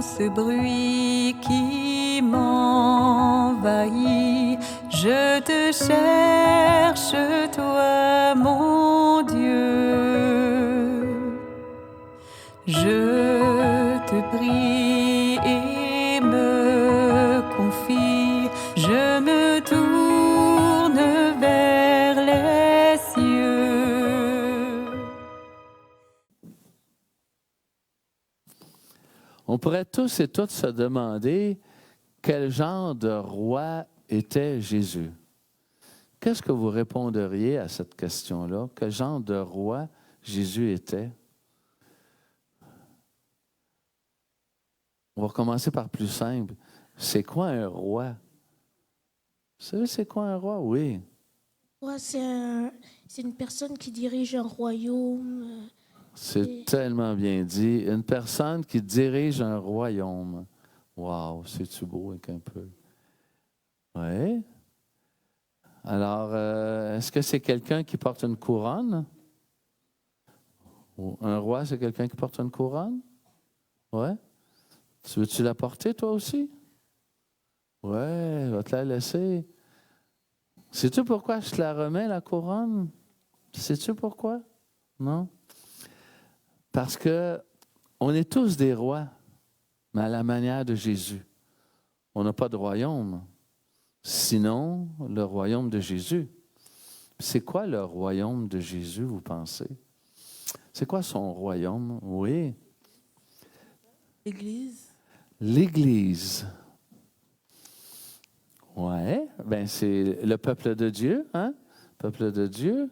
ce bruit qui m'envahit. Je te cherche, toi, mon Dieu. Je te prie et me confie. Je me tourne vers les cieux. On pourrait tous et toutes se demander quel genre de roi était Jésus. Qu'est-ce que vous répondriez à cette question-là? Quel genre de roi Jésus était? On va commencer par plus simple. C'est quoi un roi? Vous savez, c'est quoi un roi? Oui. Ouais, c'est une personne qui dirige un royaume. C'est tellement bien dit. Une personne qui dirige un royaume. Wow, c'est-tu beau avec un peu? Oui. Alors, est-ce que c'est quelqu'un qui porte une couronne? Un roi, c'est quelqu'un qui porte une couronne? Oui. Tu veux-tu la porter, toi aussi? Oui, je vais te la laisser. Sais-tu pourquoi je te la remets, la couronne? Sais-tu pourquoi? Non? Parce que on est tous des rois, mais à la manière de Jésus. On n'a pas de royaume. Sinon, le royaume de Jésus. C'est quoi le royaume de Jésus, vous pensez? C'est quoi son royaume? Oui. L'Église. L'Église. Oui, bien c'est le peuple de Dieu, hein? Le peuple de Dieu.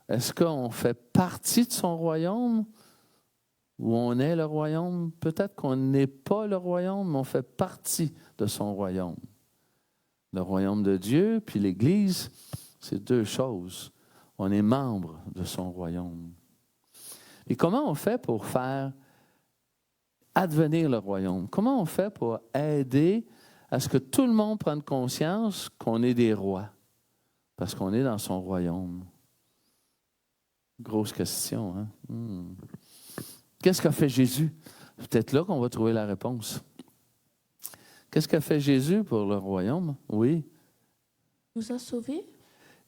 Est-ce qu'on fait partie de son royaume ou on est le royaume? Peut-être qu'on n'est pas le royaume, mais on fait partie de son royaume. Le royaume de Dieu, puis l'Église, c'est deux choses. On est membre de son royaume. Et comment on fait pour faire advenir le royaume? Comment on fait pour aider à ce que tout le monde prenne conscience qu'on est des rois? Parce qu'on est dans son royaume. Grosse question, hein? Qu'est-ce qu'a fait Jésus? C'est peut-être là qu'on va trouver la réponse. Qu'est-ce qu'a fait Jésus pour le royaume? Oui. Il nous a sauvés.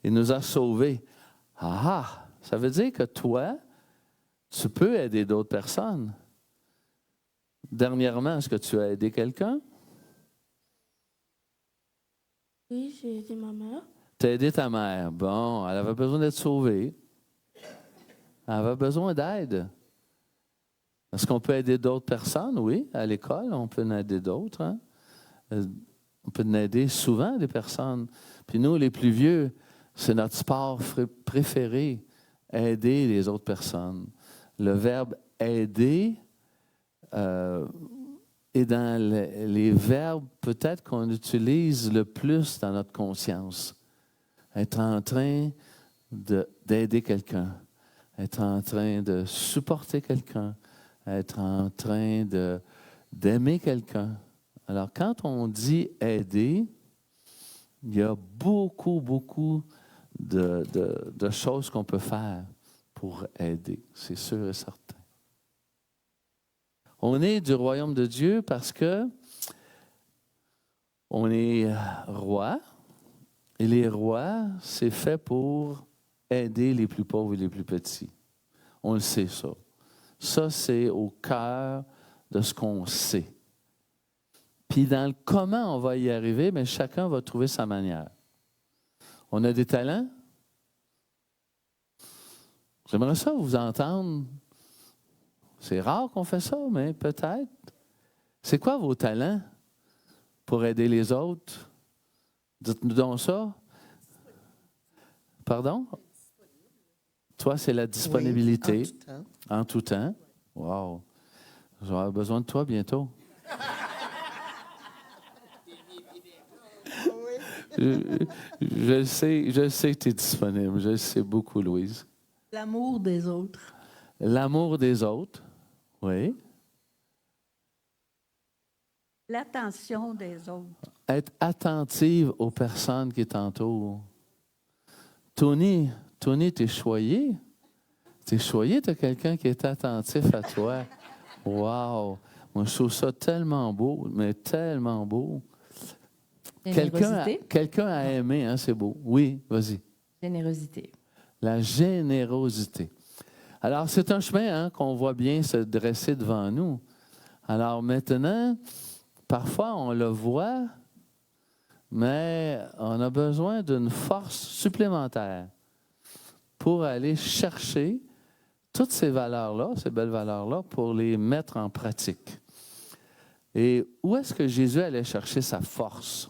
Il nous a sauvés. Ah! Ça veut dire que toi, tu peux aider d'autres personnes. Dernièrement, est-ce que tu as aidé quelqu'un? Oui, j'ai aidé ma mère. Tu as aidé ta mère. Bon, elle avait besoin d'être sauvée. Elle avait besoin d'aide. Est-ce qu'on peut aider d'autres personnes? Oui, à l'école, on peut en aider d'autres. Hein? On peut en aider souvent des personnes. Puis nous, les plus vieux, c'est notre sport préféré, aider les autres personnes. Le verbe « aider » est dans les verbes peut-être qu'on utilise le plus dans notre conscience. Être en train d'aider quelqu'un, être en train de supporter quelqu'un, être en train d'aimer quelqu'un. Alors, quand on dit « aider », il y a beaucoup de choses qu'on peut faire pour aider, c'est sûr et certain. On est du royaume de Dieu parce que on est roi, et les rois, c'est fait pour aider les plus pauvres et les plus petits. On le sait, ça. Ça, c'est au cœur de ce qu'on sait. Puis dans le comment on va y arriver, bien, chacun va trouver sa manière. On a des talents. J'aimerais ça vous entendre. C'est rare qu'on fait ça, mais peut-être. C'est quoi vos talents pour aider les autres? Dites-nous donc ça. Pardon? Toi, c'est la disponibilité. Oui, en tout temps. En tout temps. Wow. J'aurai besoin de toi bientôt. Je sais que tu es disponible. Je le sais beaucoup, Louise. L'amour des autres. L'amour des autres, oui. L'attention des autres. Être attentive aux personnes qui t'entourent. Tony, t'es choyé. T'es choyé, t'as quelqu'un qui est attentif à toi. Wow! Moi, je trouve ça tellement beau, mais tellement beau. Générosité. Quelqu'un a aimé, hein, c'est beau. Oui, vas-y. Générosité. La générosité. Alors, c'est un chemin qu'on voit bien se dresser devant nous. Alors maintenant, parfois on le voit, mais on a besoin d'une force supplémentaire pour aller chercher toutes ces valeurs-là, ces belles valeurs-là, pour les mettre en pratique. Et où est-ce que Jésus allait chercher sa force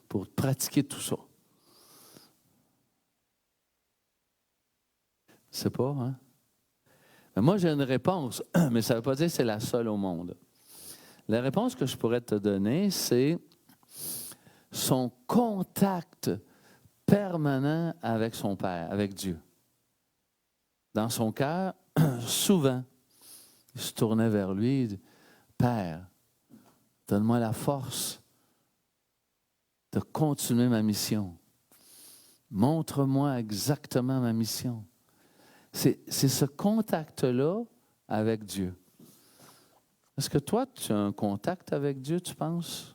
pour pratiquer tout ça? Je ne sais pas, hein? Mais moi, j'ai une réponse, mais ça ne veut pas dire que c'est la seule au monde. La réponse que je pourrais te donner, c'est son contact permanent avec son Père, avec Dieu. Dans son cœur, souvent, il se tournait vers lui et dit, « Père, donne-moi la force de continuer ma mission. Montre-moi exactement ma mission. » C'est ce contact-là avec Dieu. Est-ce que toi, tu as un contact avec Dieu, tu penses?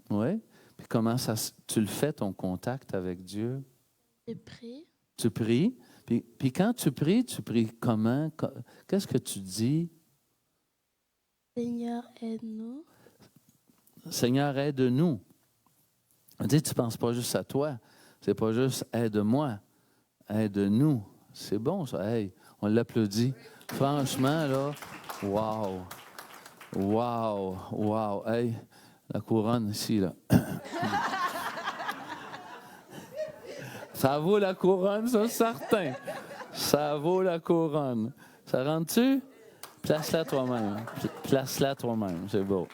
Oui? Puis comment tu le fais, ton contact avec Dieu? Je prie. Tu pries. Puis quand tu pries comment? Qu'est-ce que tu dis? Seigneur, aide-nous. Seigneur, aide-nous. Tu ne penses pas juste à toi. C'est pas juste aide-moi. Aide-nous. C'est bon, ça. Hey, on l'applaudit. Franchement, là, wow. Wow. Wow. Hey, la couronne ici, là. Ça vaut la couronne, ça, certain. Ça vaut la couronne. Ça rentre-tu? Place-la toi-même. Place-la toi-même. C'est beau.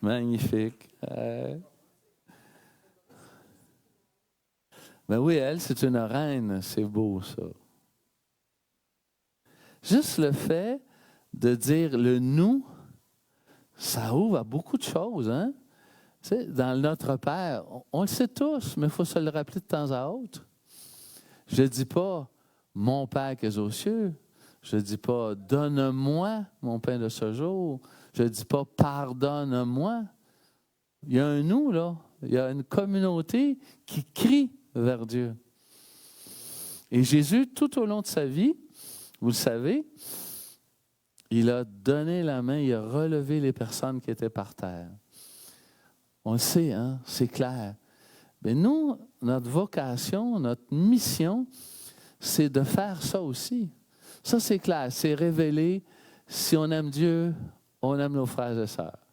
Magnifique. Ben oui, elle, c'est une reine. C'est beau, ça. Juste le fait de dire le nous, ça ouvre à beaucoup de choses, hein? Tu sais, dans Notre Père, on le sait tous, mais il faut se le rappeler de temps à autre. Je ne dis pas « Mon Père qui est aux cieux ». Je ne dis pas « Donne-moi mon pain de ce jour ». Je ne dis pas « Pardonne-moi ». Il y a un nous, là. Il y a une communauté qui crie vers Dieu. Et Jésus, tout au long de sa vie, vous le savez, il a donné la main, il a relevé les personnes qui étaient par terre. On le sait, hein? C'est clair. Mais nous, notre vocation, notre mission, c'est de faire ça aussi. Ça, c'est clair. C'est révéler, si on aime Dieu, on aime nos frères et sœurs.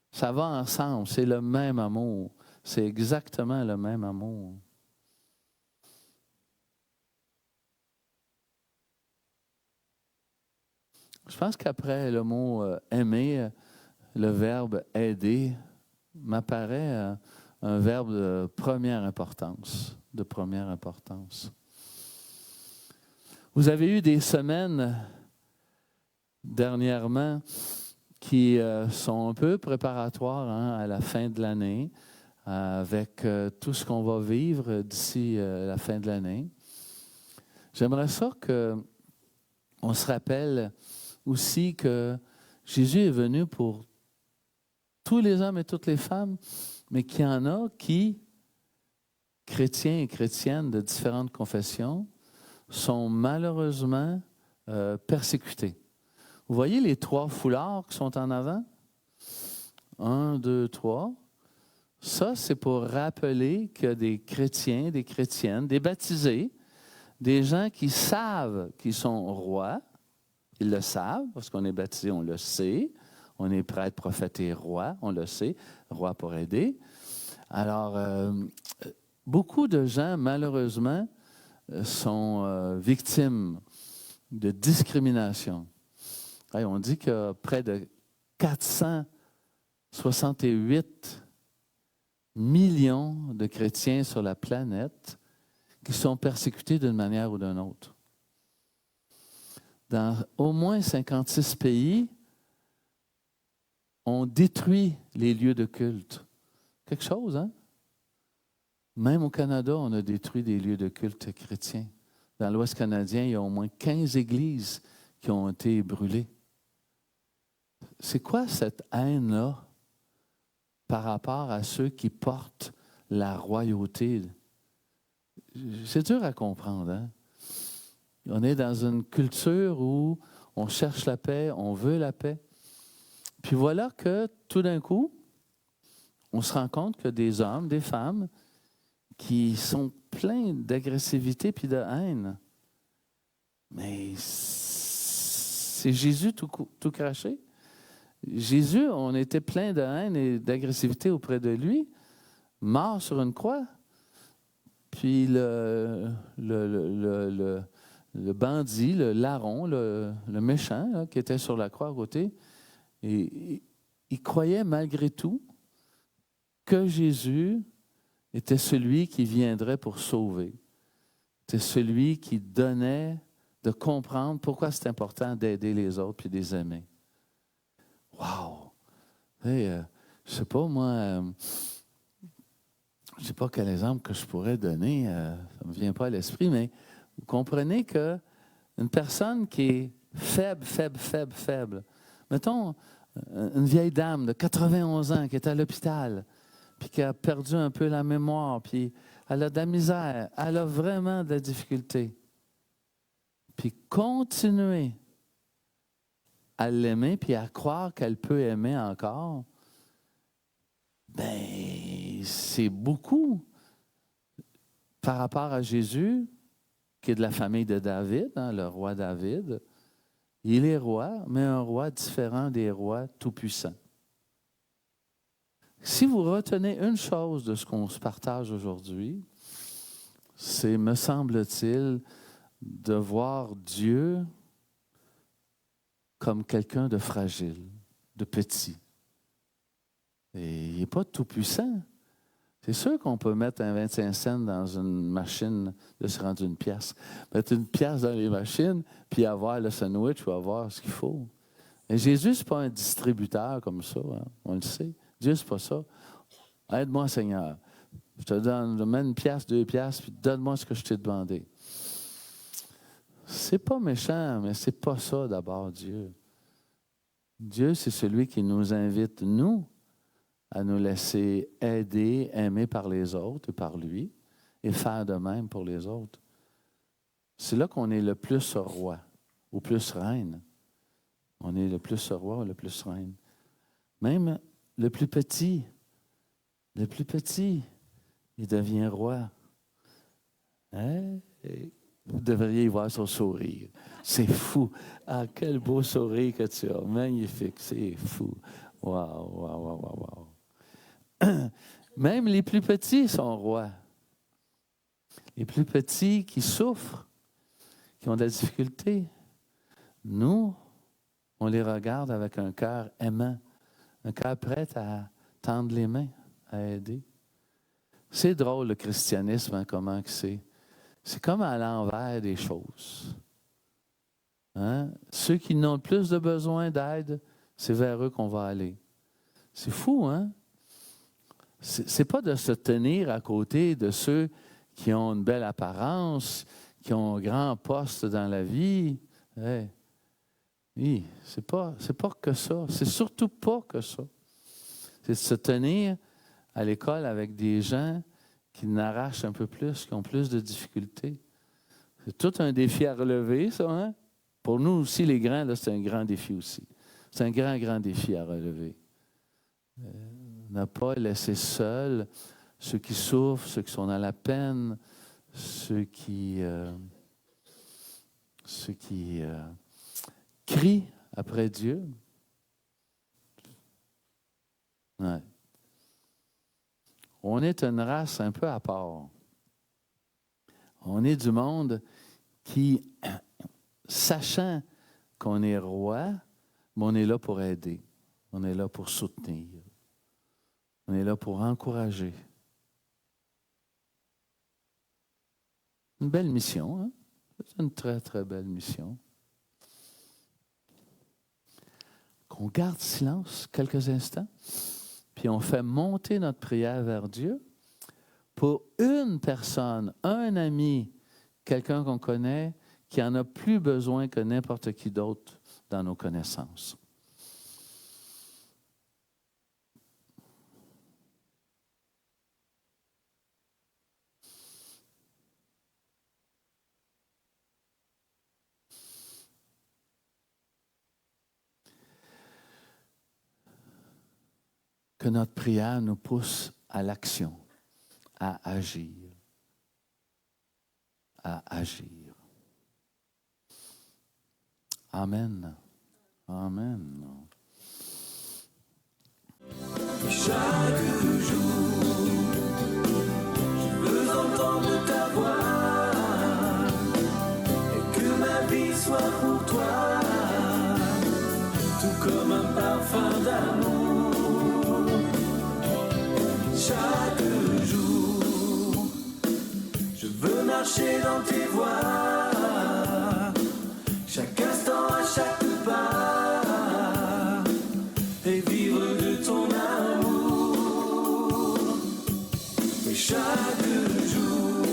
Ça va ensemble. C'est le même amour. C'est exactement le même amour. Je pense qu'après le mot aimer, le verbe aider m'apparaît un verbe de première importance. Vous avez eu des semaines dernièrement qui sont un peu préparatoires à la fin de l'année, avec tout ce qu'on va vivre d'ici la fin de l'année. J'aimerais ça qu'on se rappelle aussi que Jésus est venu pour tous les hommes et toutes les femmes, mais qu'il y en a qui, chrétiens et chrétiennes de différentes confessions, sont malheureusement persécutés. Vous voyez les 3 foulards qui sont en avant? 1, 2, 3. Ça, c'est pour rappeler qu'il y a des chrétiens, des chrétiennes, des baptisés, des gens qui savent qu'ils sont rois. Ils le savent, parce qu'on est baptisé, on le sait. On est prêtre, prophète et roi, on le sait. Roi pour aider. Alors, beaucoup de gens, malheureusement, sont victimes de discrimination. Hey, on dit qu'il y a près de 468 millions de chrétiens sur la planète qui sont persécutés d'une manière ou d'une autre. Dans au moins 56 pays, on détruit les lieux de culte. Quelque chose, hein? Même au Canada, on a détruit des lieux de culte chrétiens. Dans l'Ouest canadien, il y a au moins 15 églises qui ont été brûlées. c'est quoi cette haine-là par rapport à ceux qui portent la royauté? C'est dur à comprendre, hein? On est dans une culture où on cherche la paix, on veut la paix. Puis voilà que tout d'un coup, on se rend compte que des hommes, des femmes, qui sont pleins d'agressivité puis de haine. Mais c'est Jésus tout craché. Jésus, on était plein de haine et d'agressivité auprès de lui, mort sur une croix. Puis le bandit, le larron, le méchant là, qui était sur la croix à côté, et il croyait malgré tout que Jésus était celui qui viendrait pour sauver. C'était celui qui donnait de comprendre pourquoi c'est important d'aider les autres puis de les aimer. Wow! Hey, je ne sais pas, moi, je ne sais pas quel exemple que je pourrais donner, ça ne me vient pas à l'esprit, mais vous comprenez qu'une personne qui est faible, mettons une vieille dame de 91 ans qui est à l'hôpital, puis qui a perdu un peu la mémoire, puis elle a de la misère, elle a vraiment de la difficulté. Puis continuer à l'aimer, puis à croire qu'elle peut aimer encore, bien, c'est beaucoup par rapport à Jésus, qui est de la famille de David, hein, le roi David. Il est roi, mais un roi différent des rois tout-puissants. Si vous retenez une chose de ce qu'on se partage aujourd'hui, c'est, me semble-t-il, de voir Dieu comme quelqu'un de fragile, de petit. Et il n'est pas tout-puissant. C'est sûr qu'on peut mettre un 25 cents dans une machine de se rendre une pièce. Mettre une pièce dans les machines, puis avoir le sandwich ou avoir ce qu'il faut. Mais Jésus, ce n'est pas un distributeur comme ça, hein? On le sait. Dieu, ce n'est pas ça. Aide-moi, Seigneur. Je te donne une pièce, 2 pièces, puis donne-moi ce que je t'ai demandé. C'est pas méchant, mais c'est pas ça d'abord, Dieu. Dieu, c'est celui qui nous invite, nous, à nous laisser aider, aimer par les autres et par lui, et faire de même pour les autres. C'est là qu'on est le plus roi, ou plus reine. On est le plus roi ou le plus reine. Même le plus petit, il devient roi. Hein? Vous devriez y voir son sourire. C'est fou. Ah, quel beau sourire que tu as. Magnifique. C'est fou. Wow. Même les plus petits sont rois. Les plus petits qui souffrent, qui ont de la difficulté. Nous, on les regarde avec un cœur aimant, un cœur prêt à tendre les mains, à aider. C'est drôle, le christianisme, hein, comment que c'est. C'est comme à l'envers des choses. Hein? Ceux qui n'ont le plus de besoin d'aide, c'est vers eux qu'on va aller. C'est fou, hein? C'est pas de se tenir à côté de ceux qui ont une belle apparence, qui ont un grand poste dans la vie. Hey. Oui, c'est pas que ça. C'est surtout pas que ça. C'est de se tenir à l'école avec des gens qui n'arrachent un peu plus, qui ont plus de difficultés. C'est tout un défi à relever, ça, hein? Pour nous aussi, les grands, là, c'est un grand défi aussi. C'est un grand défi à relever. Ne pas laisser seuls ceux qui souffrent, ceux qui sont dans la peine, ceux qui crient après Dieu. Ouais. On est une race un peu à part. On est du monde qui, sachant qu'on est roi, mais on est là pour aider. On est là pour soutenir. On est là pour encourager. Une belle mission, hein? C'est une très, très belle mission. Qu'on garde silence quelques instants, puis on fait monter notre prière vers Dieu pour une personne, un ami, quelqu'un qu'on connaît, qui en a plus besoin que n'importe qui d'autre dans nos connaissances. que notre prière nous pousse à l'action, à agir. À agir. Amen. Amen. Chaque jour, je veux entendre ta voix et que ma vie soit pour toi, tout comme un parfum d'amour. Chaque jour, je veux marcher dans tes voies, chaque instant, à chaque pas, et vivre de ton amour. Et chaque jour,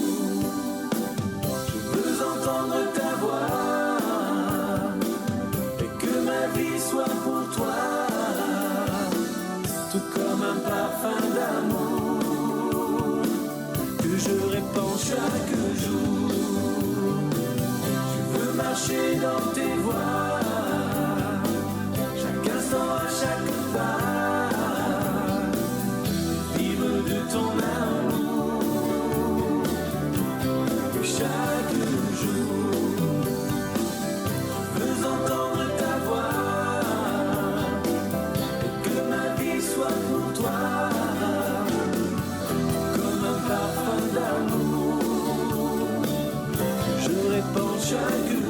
je veux entendre ta voix, et que ma vie soit pour toi, tout comme un parfum d'amour que je répands chaque jour. Je veux marcher dans tes voies, chaque instant, à chaque pas, vivre de ton amour. Et chaque jour, je veux entendre ta voix, et que ma vie soit pour toi, comme un parfum d'amour. Je répands chaque jour.